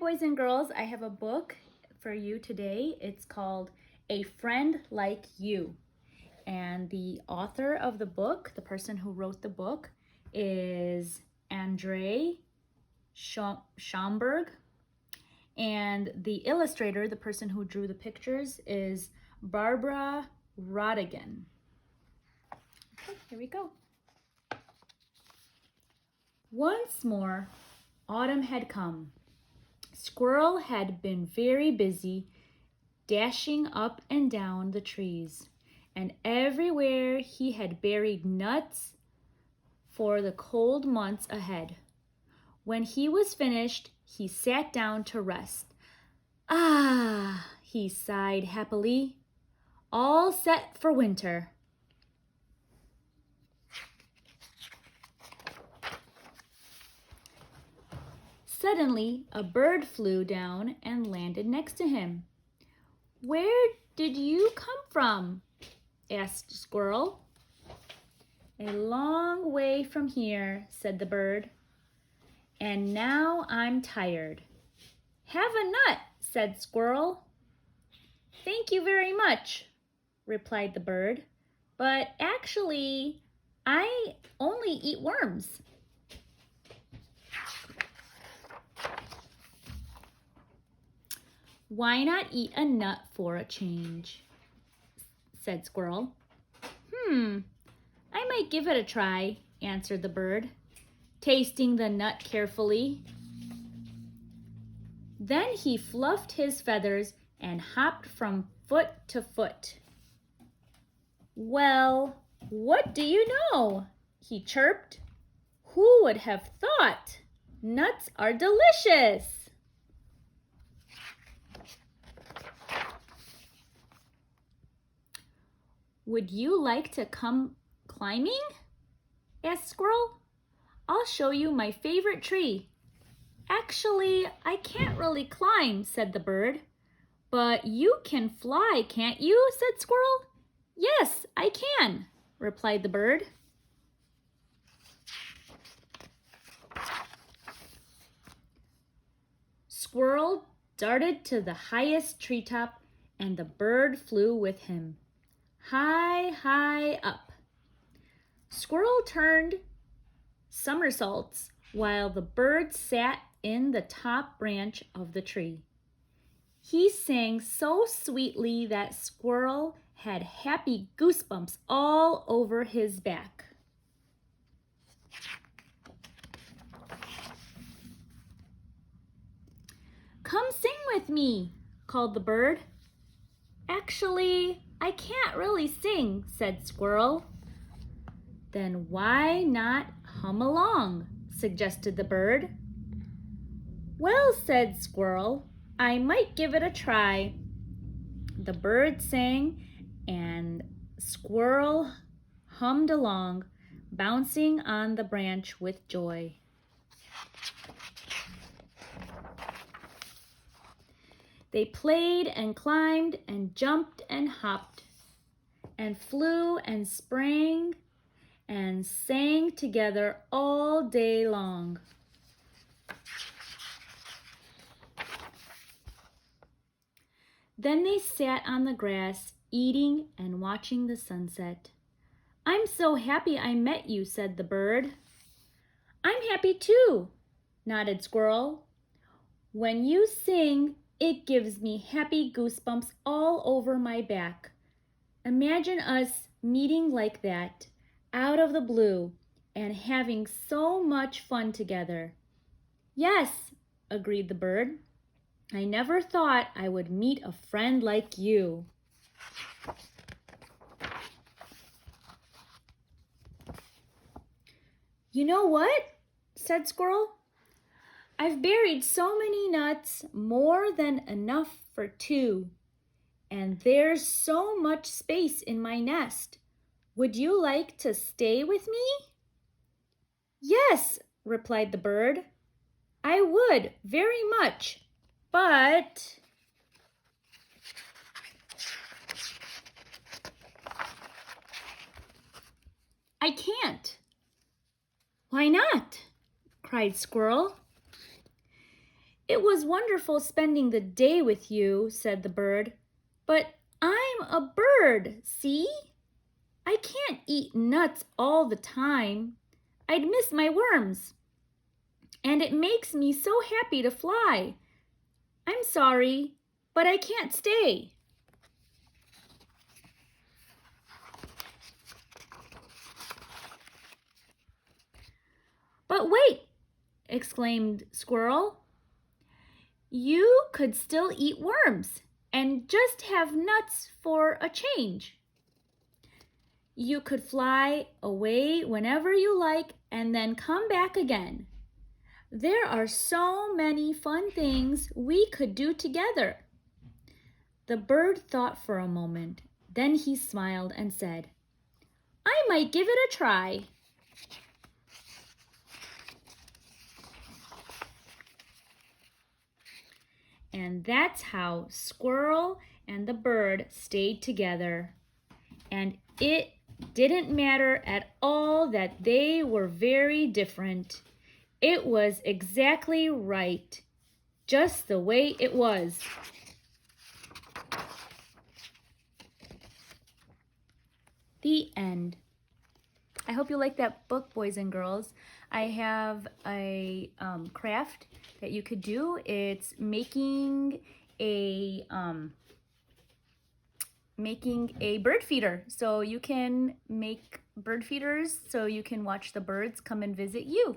boys and girls. I have a book for you today. It's called A Friend Like You. And the author of the book, the person who wrote the book, is Andre Schomburg. And the illustrator, the person who drew the pictures, is Barbara Rodigan. Okay, here we go. Once more, autumn had come. Squirrel had been very busy dashing up and down the trees, and everywhere he had buried nuts for the cold months ahead. When he was finished, he sat down to rest. Ah, he sighed happily, all set for winter. Suddenly, a bird flew down and landed next to him. "Where did you come from?" asked Squirrel. "A long way from here," said the bird. "And now I'm tired." "Have a nut," said Squirrel. "Thank you very much," replied the bird. "But actually, I only eat worms." "Why not eat a nut for a change?" said Squirrel. I might give it a try," answered the bird, tasting the nut carefully. Then he fluffed his feathers and hopped from foot to foot. "Well, what do you know?" he chirped. "Who would have thought? Nuts are delicious!" "Would you like to come climbing?" asked Squirrel. "I'll show you my favorite tree." "Actually, I can't really climb," said the bird. "But you can fly, can't you?" said Squirrel. "Yes, I can," replied the bird. Squirrel darted to the highest treetop, and the bird flew with him. High, high up. Squirrel turned somersaults while the bird sat in the top branch of the tree. He sang so sweetly that Squirrel had happy goosebumps all over his back. "Come sing with me," called the bird. "Actually, I can't really sing," said Squirrel. "Then why not hum along?" suggested the bird. "Well," said Squirrel, "I might give it a try." The bird sang and Squirrel hummed along, bouncing on the branch with joy. They played and climbed and jumped and hopped and flew and sprang and sang together all day long. Then they sat on the grass, eating and watching the sunset. "I'm so happy I met you," said the bird. "I'm happy too," nodded Squirrel. "When you sing, it gives me happy goosebumps all over my back. Imagine us meeting like that, out of the blue, and having so much fun together." "Yes," agreed the bird. "I never thought I would meet a friend like you." "You know what?" said Squirrel. "I've buried so many nuts, more than enough for two, and there's so much space in my nest. Would you like to stay with me?" "Yes," replied the bird. "I would very much, but..." "I can't." "Why not?" cried Squirrel. "It was wonderful spending the day with you," said the bird. "But I'm a bird, see? I can't eat nuts all the time. I'd miss my worms. And it makes me so happy to fly. I'm sorry, but I can't stay." "But wait," exclaimed Squirrel. "You could still eat worms and just have nuts for a change. You could fly away whenever you like and then come back again. There are so many fun things we could do together." The bird thought for a moment. Then he smiled and said, "I might give it a try." And that's how Squirrel and the bird stayed together. And it didn't matter at all that they were very different. It was exactly right, just the way it was. The end. I hope you like that book, boys and girls. I have a craft that you could do. It's making a bird feeder. So you can make bird feeders so you can watch the birds come and visit you.